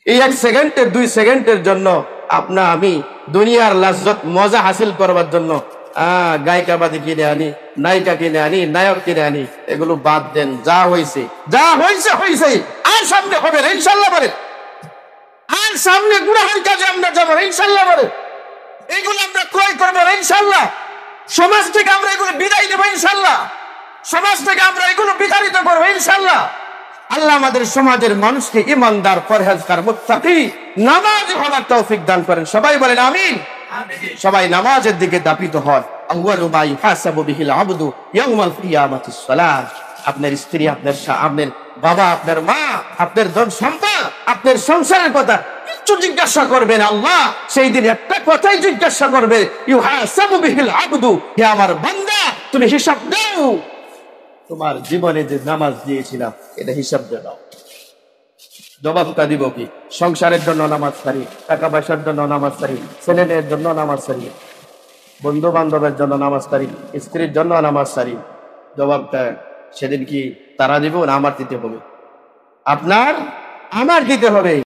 এই 1 সেকেন্ডের 2 সেকেন্ডের জন্য আপনা আমি দুনিয়ার লাজ্জত মজা হাসিল করবার জন্য গায়িকাবাদী কিনে আনি, নায়িকা কিনে আনি, নায়ক কিনে আনি, এগুলো বাদ দেন। যা হয়েছে হয়েছে, আর সামনে হবে না ইনশাল্লাহ বলে, আর সামনে গুনাহের কাজে আমরা যাবো ইনশাল্লাহ বলে, এইগুলো আমরা ক্রয় করবো ইনশাল্লাহ, সমাজ থেকে আমরা এগুলো বিদায় দেবো ইনশাল্লাহ, সমাজ থেকে আমরা এগুলো বিতাড়িত করবো ইনশাল্লাহ। আল্লাহ আমাদের সমাজের মানুষকে ইমানদার, পরহেজগার, মুত্তাকি, নামাজি হওয়ার তৌফিক দান করেন। সবাই বলেন আমিন। সবাই নামাজের দিকে দাপিত হয়। আউয়ালু মা ইউহাসাবু বিহিল আবদু ইয়াউমাল কিয়ামাতিস সালাত। আপনার স্ত্রী, আপনার আপনার বাবা, আপনার মা, আপনার ধন সম্পদ, আপনার সংসারের কথা কিচ্ছু জিজ্ঞাসা করবেন আল্লাহ সেই দিন একটা কথাই জিজ্ঞাসা করবে, ইউহাসাবু বিহিল আবদু, হে আমার বান্দা তুমি হিসাব দাও, তোমার জীবনে যে নামাজ দিয়েছিলাম এটা হিসাব দিয়ে দাও। জবাবটা দিব কি? সংসারের জন্য নামাজ সারি, টাকা পয়সার জন্য নামাজ সারি, ছেলে মেয়ের জন্য নামাজ সারি, বন্ধু বান্ধবের জন্য নামাজ সারি, স্ত্রীর জন্য নামাজ সারি। জবাবটা সেদিন কি তারা দিব না আমার দিতে হবে? আপনার আমার দিতে হবে।